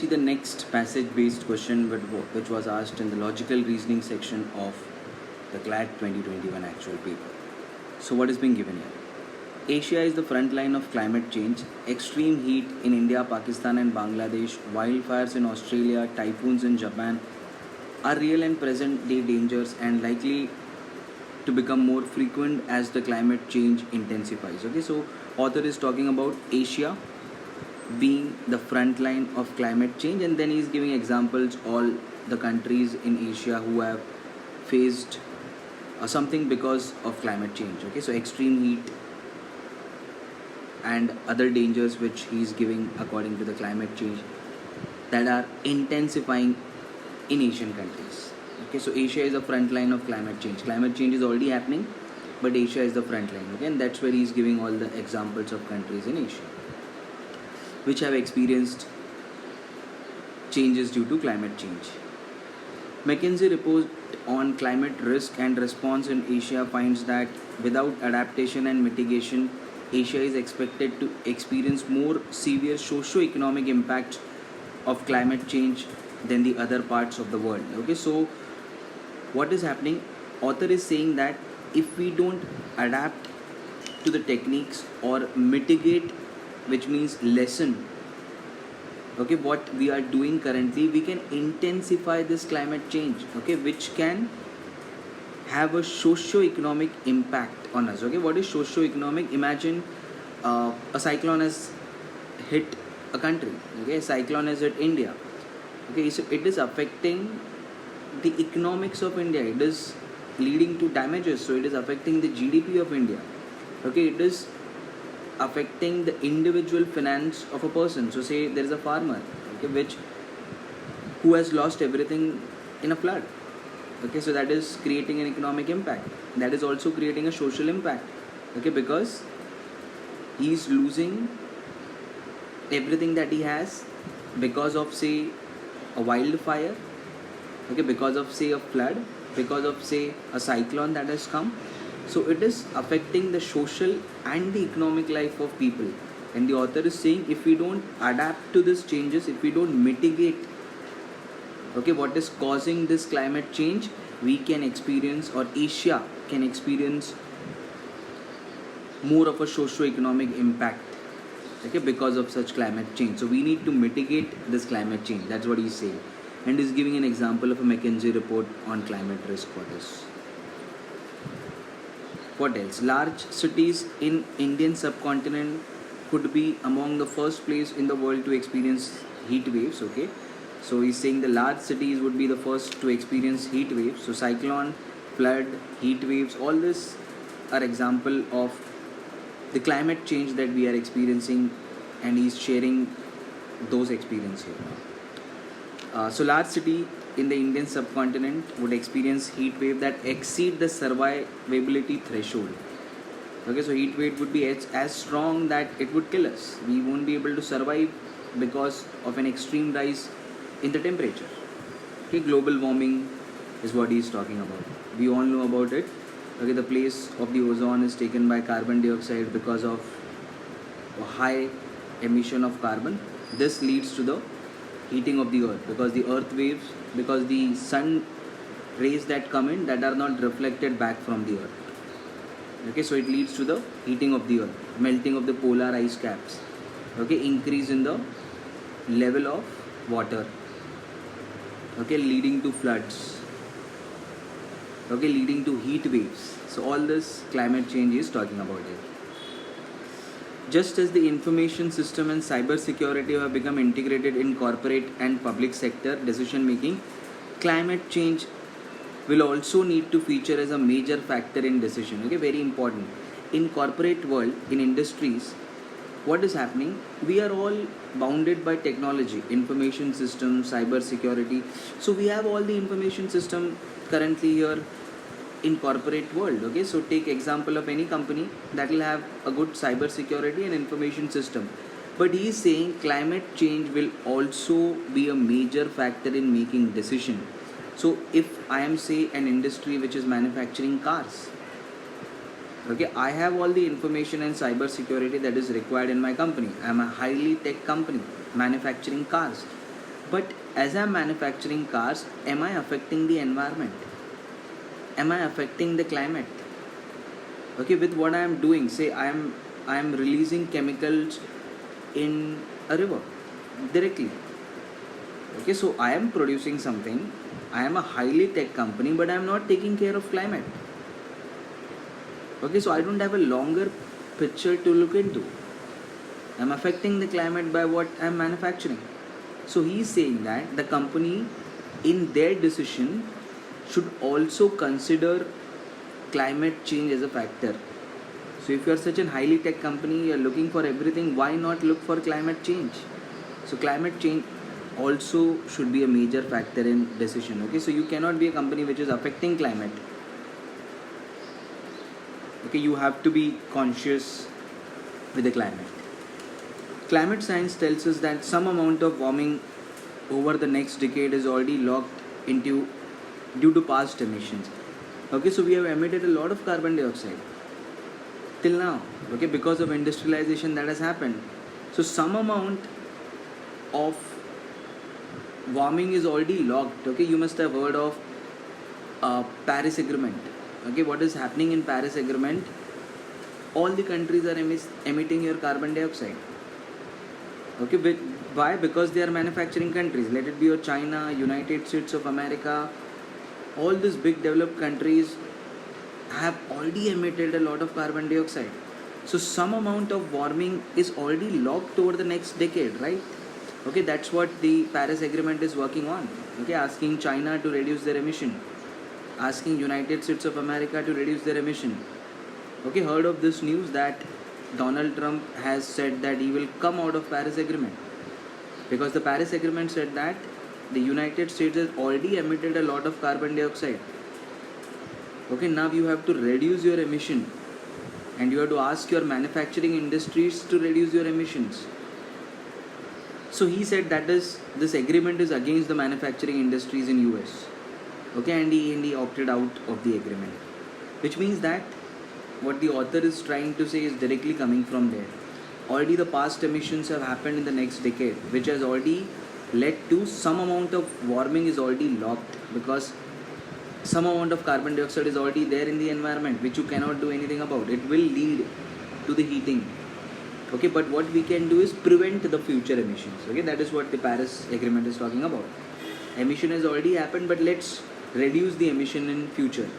see the next passage-based question which was asked in the logical reasoning section of the CLAT 2021 actual paper. So what is being given here? Asia is the front line of climate change. Extreme heat in India, Pakistan and Bangladesh, wildfires in Australia, typhoons in Japan are real and present day dangers and likely to become more frequent as the climate change intensifies. Okay, so author is talking about Asia being the front line of climate change, and then he's giving examples all the countries in Asia who have faced something because of climate change. Okay, so extreme heat and other dangers which he's giving according to the climate change that are intensifying in Asian countries. Okay, so Asia is the front line of climate change. Climate change is already happening, but Asia is the front line. Okay, and that's where he's giving all the examples of countries in Asia which have experienced changes due to climate change. McKinsey report on climate risk and response in Asia finds that without adaptation and mitigation, Asia is expected to experience more severe socio-economic impact of climate change than the other parts of the world. Okay, so what is happening? Author is saying that if we don't adapt to the techniques or mitigate, which means lessen, okay, what we are doing currently, we can intensify this climate change, okay, which can have a socio-economic impact on us. Okay, what is socio-economic? Imagine a cyclone has hit a country. Okay, a cyclone has hit India. Okay, so it is affecting the economics of India. It is leading to damages. So it is affecting the GDP of India. Okay, it is affecting the individual finance of a person. So say there is a farmer, okay, who has lost everything in a flood. Okay, so that is creating an economic impact. That is also creating a social impact. Okay, because he is losing everything that he has because of, say, a wildfire. Okay, because of, say, a flood, because of, say, a cyclone that has come. So it is affecting the social and the economic life of people. And the author is saying if we don't adapt to these changes, if we don't mitigate, okay, what is causing this climate change, we can experience, or Asia can experience, more of a socio-economic impact, okay, because of such climate change. So we need to mitigate this climate change. That's what he's saying. And he's giving an example of a McKinsey report on climate risk for this. What else? Large cities in Indian subcontinent could be among the first place in the world to experience heat waves. Okay, so he's saying the large cities would be the first to experience heat waves. So cyclone, flood, heat waves, all this are example of the climate change that we are experiencing, and he's sharing those experiences here. So large city in the Indian subcontinent would experience heat wave that exceed the survivability threshold. Okay, so heat wave would be as strong that it would kill us. We won't be able to survive because of an extreme rise in the temperature. Okay, global warming is what he is talking about. We all know about it. Okay, the place of the ozone is taken by carbon dioxide because of a high emission of carbon. This leads to the heating of the earth because the earth waves, because the sun rays that come in, that are not reflected back from the earth. Okay, so it leads to the heating of the earth, melting of the polar ice caps, okay, increase in the level of water, okay, leading to floods, okay, leading to heat waves. So all this climate change is talking about it. Just as the information system and cyber security have become integrated in corporate and public sector decision making, climate change will also need to feature as a major factor in decision. Okay, very important. In corporate world, in industries, what is happening? We are all bounded by technology, information system, cyber security. So we have all the information system currently here in corporate world. Okay, so take example of any company that will have a good cyber security and information system, but he is saying climate change will also be a major factor in making decision. So if I am, say, an industry which is manufacturing cars, okay, I have all the information and cyber security that is required in my company. I am a highly tech company manufacturing cars, But as I'm manufacturing cars, am I affecting the environment? Am I affecting the climate? Okay, with what I am doing, say I am releasing chemicals in a river directly. Okay, so I am producing something. I am a highly tech company, but I am not taking care of climate. Okay, so I don't have a longer picture to look into. I'm affecting the climate by what I'm manufacturing. So he's saying that the company in their decision should also consider climate change as a factor. So if you are such a highly tech company, you are looking for everything, why not look for climate change? So climate change also should be a major factor in decision. Okay, so you cannot be a company which is affecting climate. Okay, you have to be conscious with the climate. Climate science tells us that some amount of warming over the next decade is already locked into due to past emissions. Okay, so we have emitted a lot of carbon dioxide till now. Okay, because of industrialization that has happened. So some amount of warming is already locked. Okay, you must have heard of Paris Agreement. Okay, what is happening in Paris Agreement? All the countries are emitting your carbon dioxide. Okay, why? Because they are manufacturing countries. Let it be your China, United States of America. All these big developed countries have already emitted a lot of carbon dioxide. So some amount of warming is already locked over the next decade, right? Okay, that's what the Paris Agreement is working on. Okay, asking China to reduce their emission, asking United States of America to reduce their emission. Okay, heard of this news that Donald Trump has said that he will come out of Paris Agreement, because the Paris Agreement said that the United States has already emitted a lot of carbon dioxide. Okay, now you have to reduce your emission, and you have to ask your manufacturing industries to reduce your emissions. So he said that this agreement is against the manufacturing industries in US. Okay, and he opted out of the agreement, which means that what the author is trying to say is directly coming from there. Already the past emissions have happened in the next decade, which has already led to some amount of warming is already locked, because some amount of carbon dioxide is already there in the environment, which you cannot do anything about. It will lead to the heating. Okay, but what we can do is prevent the future emissions. Okay, that is what the Paris Agreement is talking about. Emission has already happened, but let's reduce the emission in future.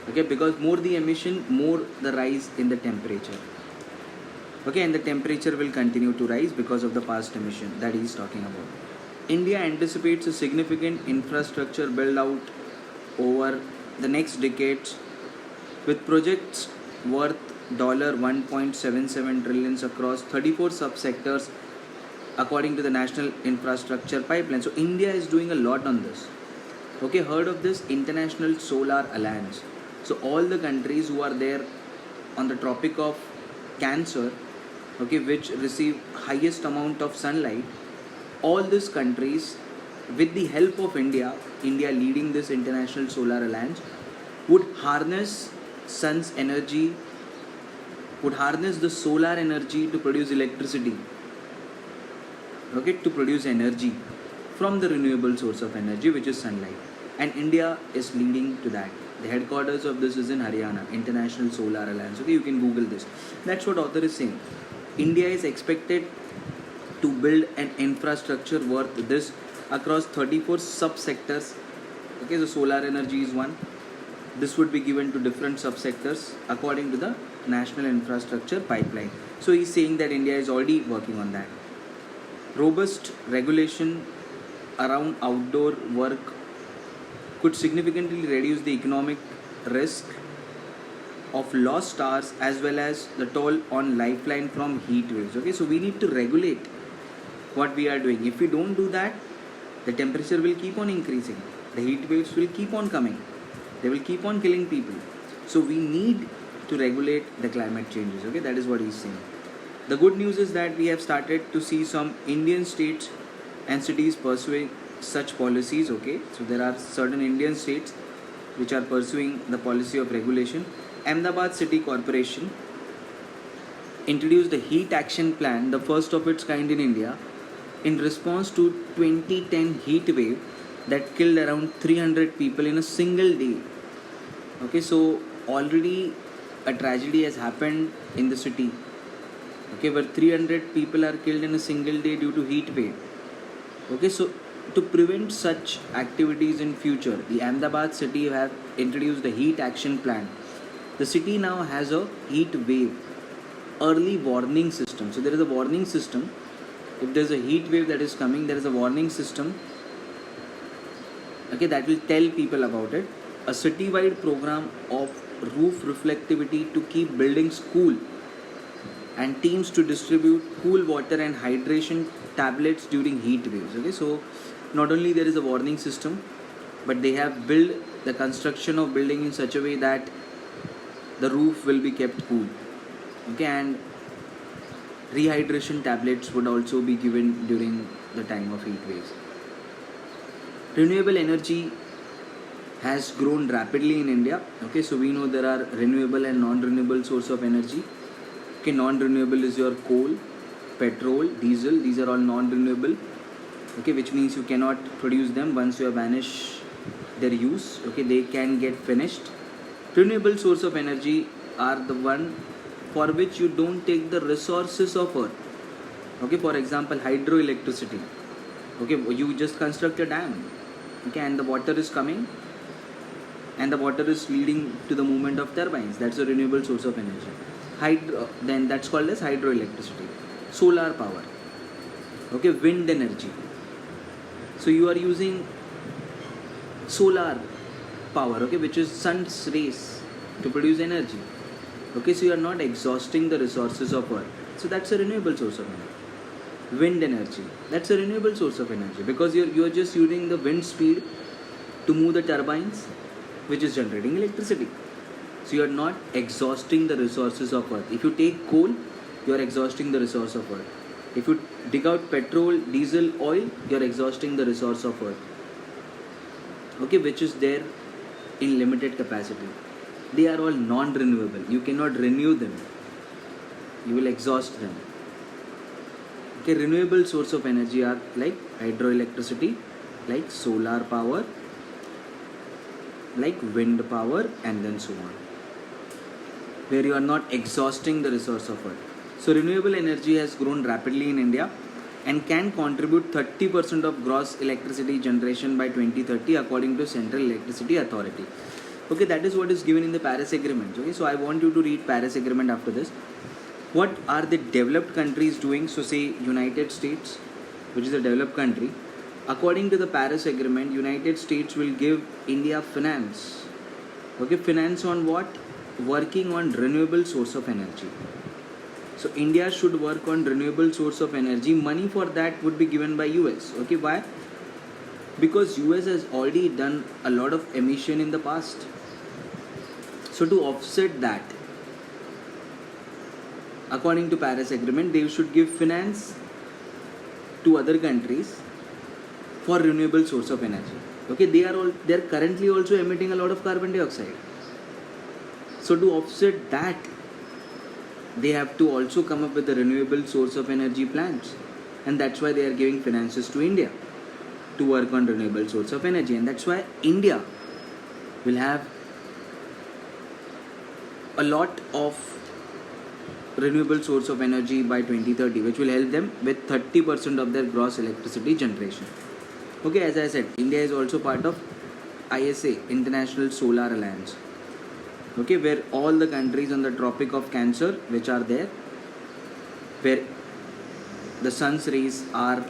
Okay, because more the emission, more the rise in the temperature. Okay, and the temperature will continue to rise because of the past emission that he is talking about. India anticipates a significant infrastructure build out over the next decades, with projects worth $1.77 trillion across 34 subsectors according to the National Infrastructure Pipeline. So India is doing a lot on this. Okay, heard of this International Solar Alliance? So all the countries who are there on the Tropic of Cancer, okay, which receive highest amount of sunlight, all these countries, with the help of India leading this International Solar Alliance, would harness sun's energy, would harness the solar energy to produce electricity. Okay, to produce energy from the renewable source of energy, which is sunlight. And India is leading to that. The headquarters of this is in Haryana, International Solar Alliance. Okay, you can Google this. That's what author is saying. India is expected to build an infrastructure worth this across 34 subsectors. Okay, so solar energy is one. This would be given to different subsectors according to the National Infrastructure Pipeline. So he's saying that India is already working on that. Robust regulation around outdoor work could significantly reduce the economic risk of lost hours as well as the toll on lifeline from heat waves. Okay, so we need to regulate what we are doing. If we don't do that, the temperature will keep on increasing. The heat waves will keep on coming. They will keep on killing people. So we need to regulate the climate changes. Okay, that is what he's saying. The good news is that we have started to see some Indian states and cities pursuing such policies. Okay, so there are certain Indian states which are pursuing the policy of regulation. Ahmedabad City Corporation introduced the Heat Action Plan, the first of its kind in India, in response to 2010 heat wave that killed around 300 people in a single day. Okay, so already a tragedy has happened in the city, okay, where 300 people are killed in a single day due to heat wave. Okay, so to prevent such activities in future, the Ahmedabad city have introduced a heat action plan. The city now has a heat wave early warning system. So there is a warning system. If there is a heat wave that is coming, there is a warning system, okay, that will tell people about it. A city-wide program of roof reflectivity to keep buildings cool, and teams to distribute cool water and hydration tablets during heat waves. Okay, so not only there is a warning system, but they have built the construction of building in such a way that the roof will be kept cool. Okay, and rehydration tablets would also be given during the time of heat waves. Renewable energy has grown rapidly in India. Okay, so we know there are renewable and non-renewable source of energy. Okay, non-renewable is your coal, petrol, diesel. These are all non-renewable. Okay, which means you cannot produce them once you have vanished their use. Okay, they can get finished. Renewable source of energy are the one for which you don't take the resources of earth. Okay, for example, hydroelectricity. Okay, you just construct a dam. Okay, and the water is coming, and the water is leading to the movement of turbines. That's a renewable source of energy. Then that's called as hydroelectricity. Solar power. Okay, wind energy. So you are using solar power, okay, which is sun's rays to produce energy. Okay, so you are not exhausting the resources of earth. So that's a renewable source of energy. Wind energy, that's a renewable source of energy, because you're just using the wind speed to move the turbines, which is generating electricity. So you are not exhausting the resources of earth. If you take coal, you are exhausting the resource of earth. If you dig out petrol, diesel, oil, you are exhausting the resource of earth. Okay, which is there in limited capacity. They are all non-renewable. You cannot renew them. You will exhaust them. Okay, renewable source of energy are like hydroelectricity, like solar power, like wind power, and then so on, where you are not exhausting the resource of earth. So renewable energy has grown rapidly in India and can contribute 30% of gross electricity generation by 2030 according to Central Electricity Authority. Okay, that is what is given in the Paris Agreement. Okay, so I want you to read Paris Agreement after this. What are the developed countries doing? So say United States, which is a developed country. According to the Paris Agreement, United States will give India finance. Okay, finance on what? Working on renewable source of energy. So India should work on renewable source of energy. Money for that would be given by US. Okay, why? Because US has already done a lot of emission in the past. So to offset that, according to Paris Agreement, they should give finance to other countries for renewable source of energy. Okay, they are currently also emitting a lot of carbon dioxide. So to offset that, they have to also come up with a renewable source of energy plans, and that's why they are giving finances to India to work on renewable source of energy. And that's why India will have a lot of renewable source of energy by 2030, which will help them with 30% of their gross electricity generation. Okay, as I said, India is also part of ISA, International Solar Alliance. Okay, where all the countries on the Tropic of Cancer, which are there, where the sun's rays are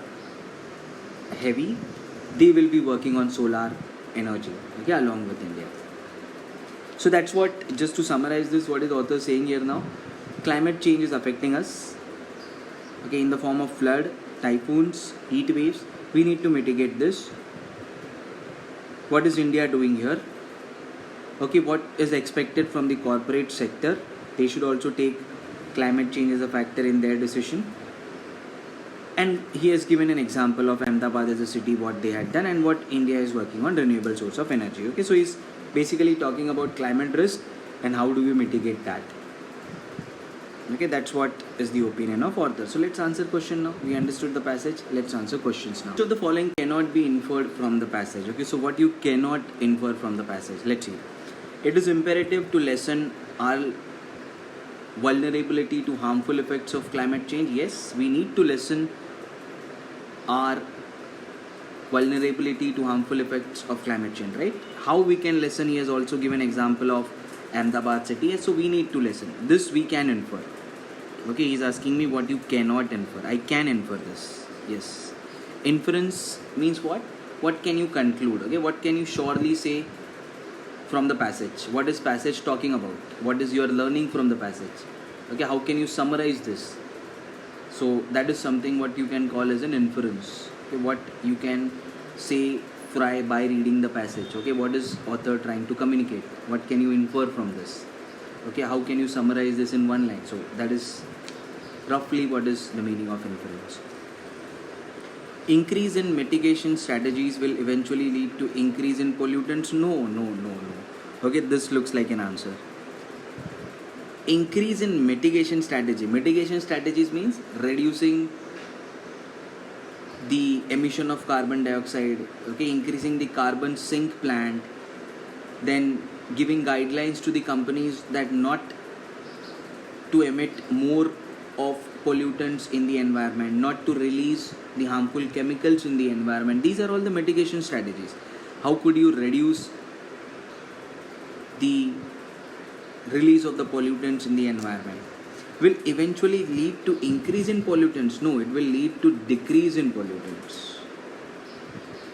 heavy, they will be working on solar energy, okay, along with India. So that's what, just to summarize this, what is the author saying here now? Climate change is affecting us, okay, in the form of flood, typhoons, heat waves. We need to mitigate this. What is India doing here? Okay, what is expected from the corporate sector? They should also take climate change as a factor in their decision. And he has given an example of Ahmedabad as a city, what they had done, and what India is working on renewable source of energy. Okay, so he's basically talking about climate risk and how do we mitigate that. Okay, that's what is the opinion of author. So let's answer question now. We understood the passage. Let's answer questions now. So the following cannot be inferred from the passage. Okay, so what you cannot infer from the passage. Let's see. It is imperative to lessen our vulnerability to harmful effects of climate change. Yes, we need to lessen our vulnerability to harmful effects of climate change, right? How we can lessen? He has also given example of Ahmedabad city. Yes, so we need to lessen. This we can infer. Okay, he's asking me what you cannot infer. I can infer this. Yes. Inference means what? What can you conclude? Okay, what can you surely say from the passage? What is passage talking about? What is your learning from the passage? Okay, how can you summarize this? So that is something what you can call as an inference. Okay, what you can say by reading the passage. Okay, what is author trying to communicate? What can you infer from this? Okay, how can you summarize this in one line? So that is roughly what is the meaning of inference. Increase in mitigation strategies will eventually lead to increase in pollutants. No. Okay, this looks like an answer. Increase in mitigation strategy. Mitigation strategies means reducing the emission of carbon dioxide, okay, increasing the carbon sink plant, then giving guidelines to the companies that not to emit more of pollutants in the environment, not to release the harmful chemicals in the environment. These are all the mitigation strategies. How could you reduce the release of the pollutants in the environment? Will eventually lead to increase in pollutants? No, it will lead to decrease in pollutants.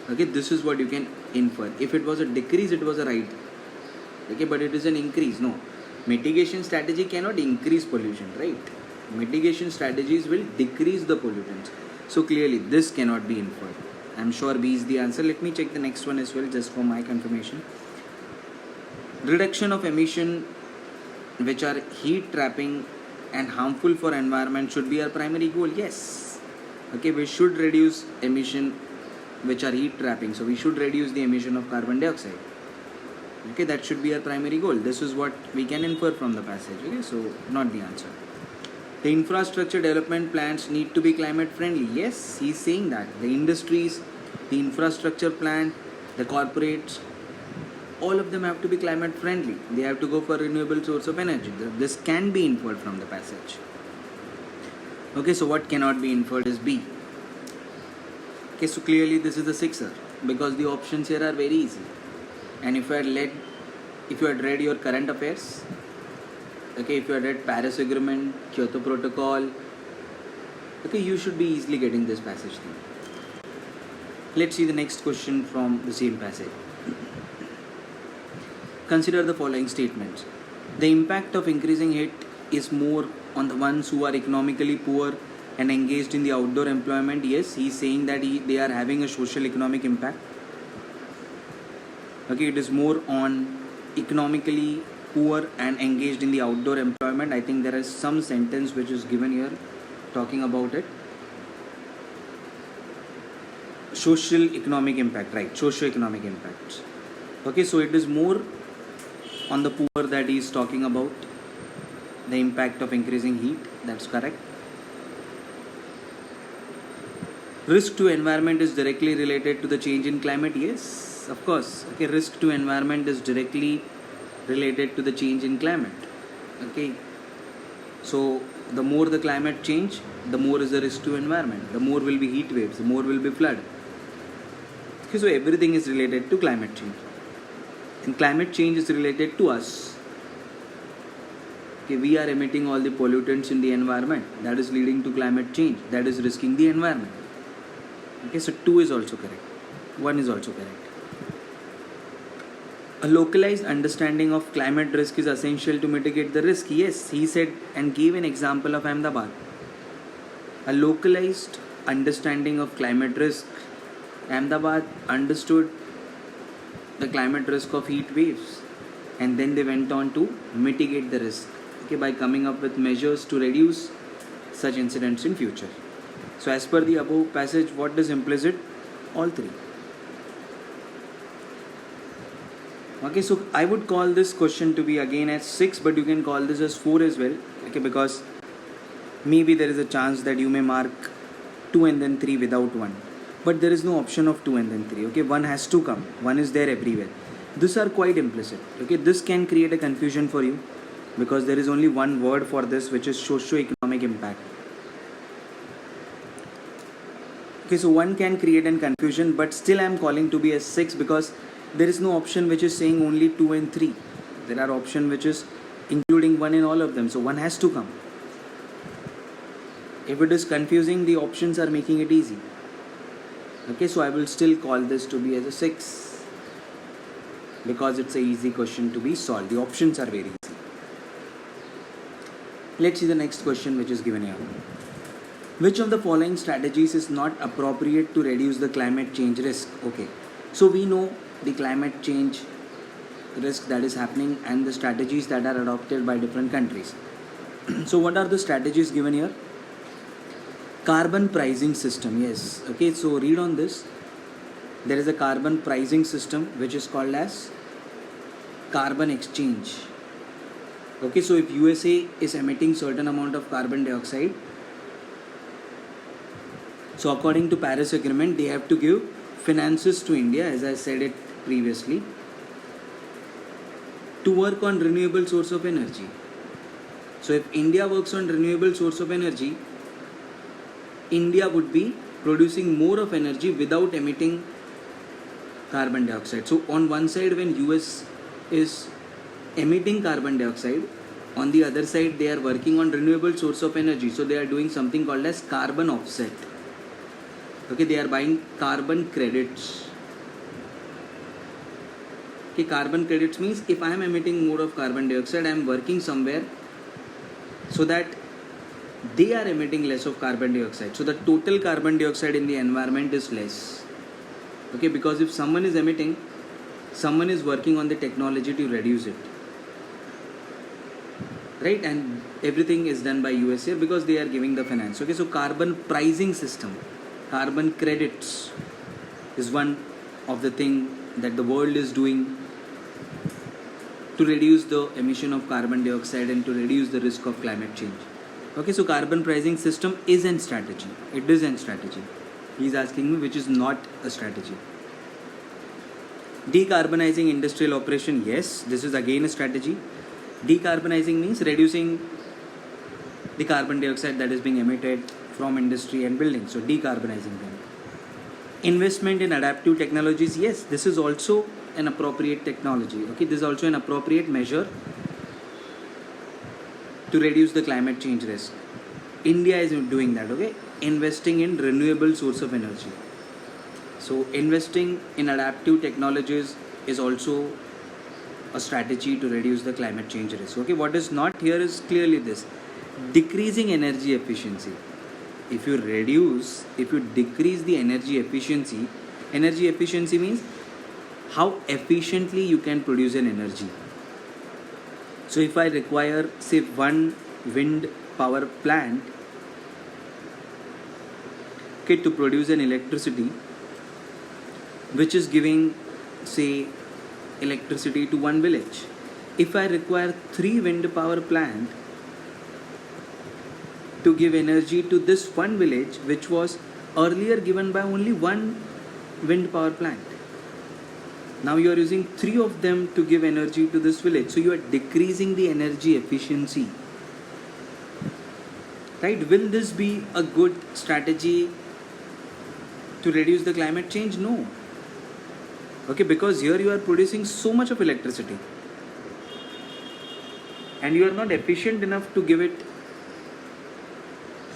Okay, this is what you can infer. If it was a decrease, it was a right. Okay, but it is an increase. No, mitigation strategy cannot increase pollution, right? Mitigation strategies will decrease the pollutants. So clearly this cannot be inferred. I'm sure B is the answer. Let me check the next one as well, just for my confirmation. Reduction of emission which are heat trapping and harmful for environment should be our primary goal. Yes. Okay, we should reduce emission which are heat trapping. So we should reduce the emission of carbon dioxide. Okay, that should be our primary goal. This is what we can infer from the passage. Okay, so not the answer. The infrastructure development plans need to be climate friendly. Yes, he's saying that. The industries, the infrastructure plant, the corporates, all of them have to be climate friendly. They have to go for renewable source of energy. This can be inferred from the passage. Okay, so what cannot be inferred is B. Okay, so clearly this is the sixer because the options here are very easy. And if you had read your current affairs, okay, if you had read Paris Agreement, Kyoto Protocol, okay, you should be easily getting this passage thing. Let's see the next question from the same passage. Consider the following statements. The impact of increasing heat is more on the ones who are economically poor and engaged in the outdoor employment. Yes, he is saying that they are having a social economic impact. Okay, it is more on economically poor and engaged in the outdoor employment. I think there is some sentence which is given here talking about it. Social economic impact, right? Socio-economic impacts. Okay, so it is more on the poor that he is talking about, the impact of increasing heat. That's correct. Risk to environment is directly related to the change in climate. Yes, of course. Okay, risk to environment is directly related to the change in climate. Okay, so the more the climate change, the more is the risk to environment. The more will be heat waves, the more will be flood. Okay, so everything is related to climate change. And climate change is related to us. Okay, we are emitting all the pollutants in the environment. That is leading to climate change. That is risking the environment. Okay, so 2 is also correct. 1 is also correct. A localized understanding of climate risk is essential to mitigate the risk. Yes, he said and gave an example of Ahmedabad. A localized understanding of climate risk. Ahmedabad understood the climate risk of heat waves, and then they went on to mitigate the risk, okay, by coming up with measures to reduce such incidents in future. So as per the above passage, what is implicit? All 3. Okay, so I would call this question to be again as 6, but you can call this as 4 as well, okay, because maybe there is a chance that you may mark 2 and then 3 without 1, but there is no option of 2 and then 3. Okay, 1 has to come, 1 is there everywhere. These are quite implicit. Okay, this can create a confusion for you because there is only one word for this, which is socio-economic impact. Okay, so 1 can create a confusion, but still I am calling to be as 6 because there is no option which is saying only 2 and 3. There are option which is including 1 in all of them, so 1 has to come. If it is confusing, the options are making it easy. Okay, so I will still call this to be as a 6 because it's a easy question to be solved. The options are very easy. Let's see the next question which is given here. Which of the following strategies is not appropriate to reduce the climate change risk? Okay, so we know the climate change risk that is happening and the strategies that are adopted by different countries. So what are the strategies given here? Carbon pricing system, yes. Okay, so read on this. There is a carbon pricing system which is called as carbon exchange. Okay, so if USA is emitting certain amount of carbon dioxide, so according to Paris Agreement, they have to give finances to India, as I said it previously, to work on renewable source of energy. So if India works on renewable source of energy, India would be producing more of energy without emitting carbon dioxide. So on one side, when US is emitting carbon dioxide, on the other side they are working on renewable source of energy. So they are doing something called as carbon offset. Okay, they are buying carbon credits. Okay, carbon credits means if I am emitting more of carbon dioxide, I am working somewhere so that they are emitting less of carbon dioxide. So the total carbon dioxide in the environment is less. Okay, because if someone is emitting, someone is working on the technology to reduce it. Right, and everything is done by USA because they are giving the finance. Okay, so carbon pricing system, carbon credits is one of the thing that the world is doing to reduce the emission of carbon dioxide and to reduce the risk of climate change. Okay, so carbon pricing system is a strategy. It is a strategy. He is asking me which is not a strategy. Decarbonizing industrial operation, yes, this is again a strategy. Decarbonizing means reducing the carbon dioxide that is being emitted from industry and buildings. So decarbonizing them. Investment in adaptive technologies, yes, this is also an appropriate technology. Okay, this is also an appropriate measure to reduce the climate change risk. India is doing that. Okay, investing in renewable source of energy. So investing in adaptive technologies is also a strategy to reduce the climate change risk. Okay, what is not here is clearly this: decreasing energy efficiency. If you decrease the energy efficiency means how efficiently you can produce an energy. So if I require, say, one wind power plant, okay, to produce an electricity which is giving, say, electricity to one village. If I require 3 wind power plant to give energy to this one village which was earlier given by only one wind power plant, now you are using 3 of them to give energy to this village. So you are decreasing the energy efficiency. Right? Will this be a good strategy to reduce the climate change? No. Okay, because here you are producing so much of electricity and you are not efficient enough to give it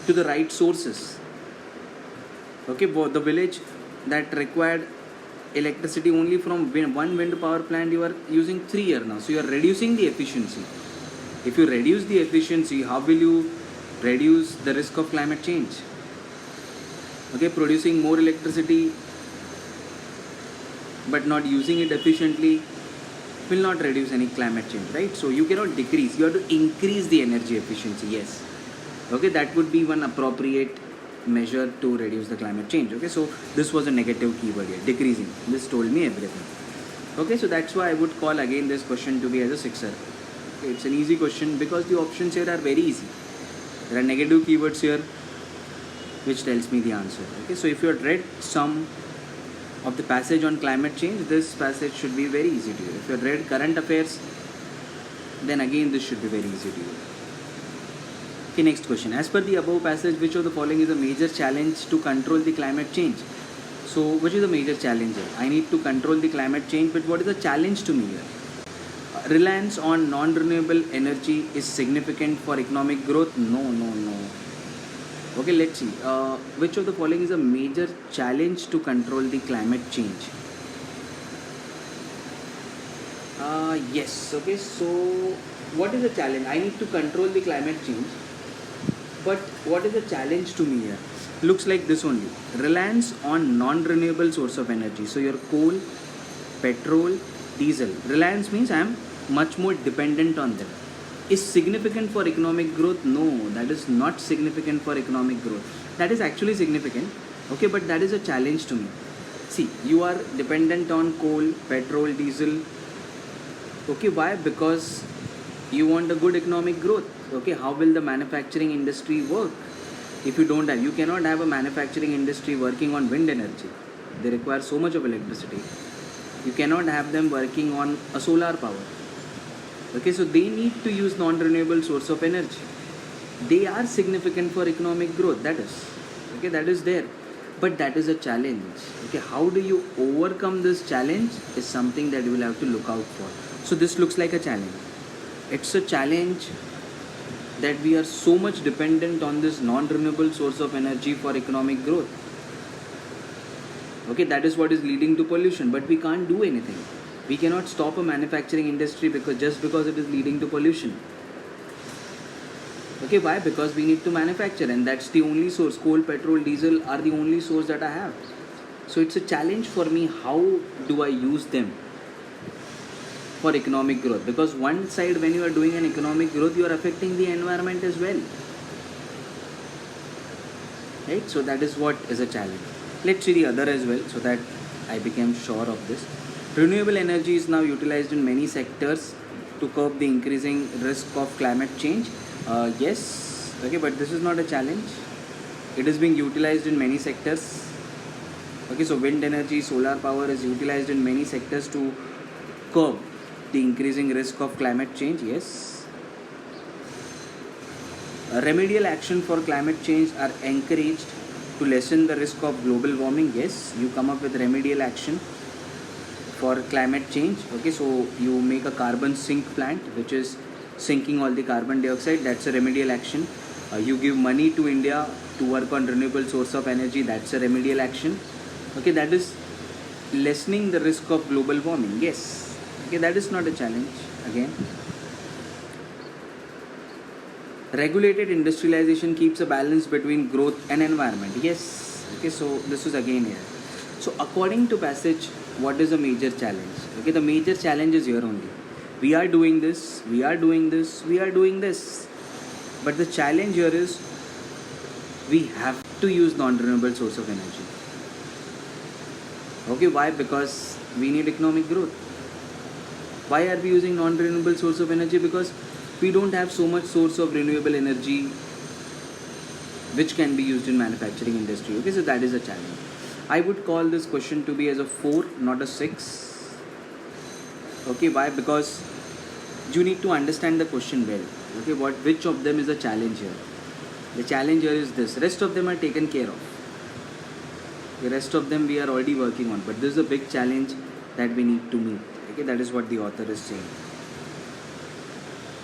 to the right sources. Okay, the village that required electricity only from one wind power plant, you are using 3 here now. So you are reducing the efficiency. If you reduce the efficiency, how will you reduce the risk of climate change? Okay, producing more electricity but not using it efficiently will not reduce any climate change, right? So you cannot decrease, you have to increase the energy efficiency, yes. Okay, that would be one appropriate measure to reduce the climate change. Okay, so this was a negative keyword here, decreasing. This told me everything. Okay, so that's why I would call again this question to be as a 6er. Okay, it's an easy question because the options here are very easy. There are negative keywords here which tells me the answer. Okay, so if you had read some of the passage on climate change, this passage should be very easy to you. If you had read current affairs, then again this should be very easy to you. Okay, next question. As per the above passage, which of the following is a major challenge to control the climate change? So, which is the major challenge here? I need to control the climate change, but what is the challenge to me here? Reliance on non-renewable energy is significant for economic growth? No. Okay, let's see. Which of the following is a major challenge to control the climate change? Yes. Okay, so what is the challenge? I need to control the climate change, but what is the challenge to me here? Looks like this only. Reliance on non-renewable source of energy. So your coal, petrol, diesel. Reliance means I am much more dependent on them. Is significant for economic growth? No, that is not significant for economic growth. That is actually significant. Okay, but that is a challenge to me. See, you are dependent on coal, petrol, diesel. Okay, why? Because you want a good economic growth. Okay, how will the manufacturing industry work? If you don't have, you cannot have a manufacturing industry working on wind energy. They require so much of electricity. You cannot have them working on a solar power. Okay, so they need to use non-renewable source of energy. They are significant for economic growth. That is, okay, that is there. But that is a challenge. Okay, how do you overcome this challenge is something that you will have to look out for. So this looks like a challenge. It's a challenge that we are so much dependent on this non-renewable source of energy for economic growth. Okay, that is what is leading to pollution, but we can't do anything. We cannot stop a manufacturing industry because it is leading to pollution. Okay, why? Because we need to manufacture, and that's the only source. Coal, petrol, diesel are the only source that I have. So it's a challenge for me. How do I use them for economic growth? Because one side, when you are doing an economic growth, you are affecting the environment as well. Right? So that is what is a challenge. Let's see the other as well, so that I became sure of this. Renewable energy is now utilized in many sectors to curb the increasing risk of climate change. Yes, okay, but this is not a challenge. It is being utilized in many sectors. Okay, so wind energy, solar power is utilized in many sectors to curb the increasing risk of climate change. Yes. Remedial action for climate change are encouraged to lessen the risk of global warming. Yes, you come up with remedial action for climate change. Okay, so you make a carbon sink plant which is sinking all the carbon dioxide. That's a remedial action. You give money to India to work on renewable source of energy. That's a remedial action. Okay, that is lessening the risk of global warming. Yes. Okay, that is not a challenge again. Regulated industrialization keeps a balance between growth and environment. Yes. Okay, so this is again here. So according to passage, what is a major challenge? Okay, the major challenge is here only. We are doing this, we are doing this, we are doing this. But the challenge here is we have to use non-renewable source of energy. Okay, why? Because we need economic growth. Why are we using non-renewable source of energy? Because we don't have so much source of renewable energy which can be used in manufacturing industry. Okay, so that is a challenge. I would call this question to be as a 4, not a 6. Okay, why? Because you need to understand the question well. Okay, which of them is a challenge here? The challenge here is this. Rest of them are taken care of. The rest of them we are already working on, but this is a big challenge that we need to meet. Okay, that is what the author is saying.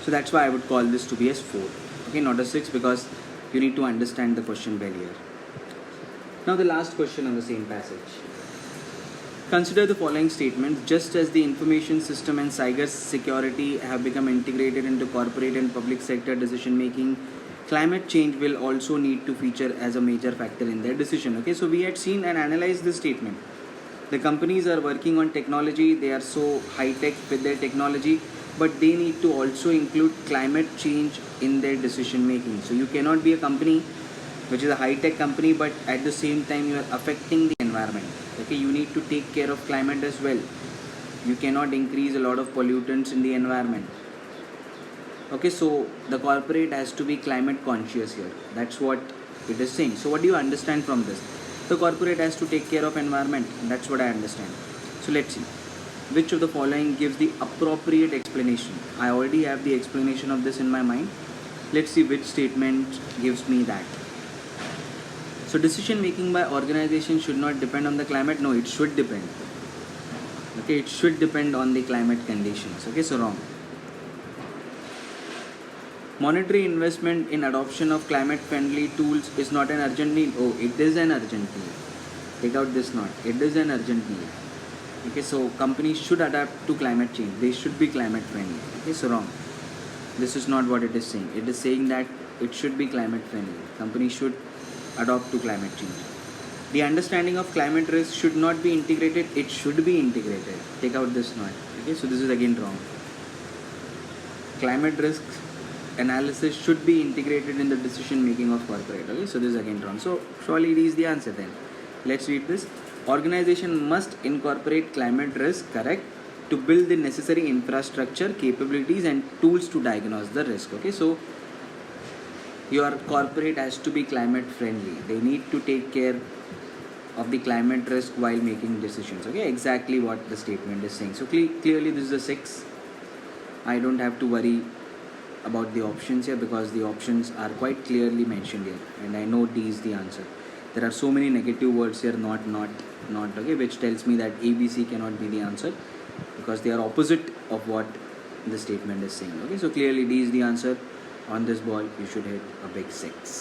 So that's why I would call this to be as 4. Okay, not a 6, because you need to understand the question well here. Now the last question on the same passage. Consider the following statement. Just as the information system and cyber security have become integrated into corporate and public sector decision making, climate change will also need to feature as a major factor in their decision. Okay, so we had seen and analyzed this statement. The companies are working on technology, they are so high tech with their technology, but they need to also include climate change in their decision making. So you cannot be a company which is a high tech company, but at the same time you are affecting the environment. Okay, you need to take care of climate as well. You cannot increase a lot of pollutants in the environment. Okay, so the corporate has to be climate conscious here. That's what it is saying. So what do you understand from this? The corporate has to take care of environment. That's what I understand. So let's see. Which of the following gives the appropriate explanation? I already have the explanation of this in my mind. Let's see which statement gives me that. So decision making by organization should not depend on the climate. No, it should depend. Okay, it should depend on the climate conditions. Okay, so wrong. Monetary investment in adoption of climate friendly tools is not an urgent need. Oh, it is an urgent need. Take out this not. It is an urgent need. Okay, so companies should adapt to climate change. They should be climate friendly. Okay, so wrong. This is not what it is saying. It is saying that it should be climate friendly. Companies should adopt to climate change. The understanding of climate risk should not be integrated. It should be integrated. Take out this not. Okay, so this is again wrong. Climate risk analysis should be integrated in the decision making of corporate. Okay, so this is again wrong. So surely it is the answer then. Let's read this. Organization must incorporate climate risk, correct, to build the necessary infrastructure, capabilities and tools to diagnose the risk. Okay, so your corporate has to be climate friendly. They need to take care of the climate risk while making decisions. Okay, exactly what the statement is saying. So clearly this is a 6. I don't have to worry about the options here because the options are quite clearly mentioned here and I know D is the answer. There are so many negative words here, not, okay, which tells me that ABC cannot be the answer because they are opposite of what the statement is saying. Okay, so clearly D is the answer. On this ball you should hit a big 6.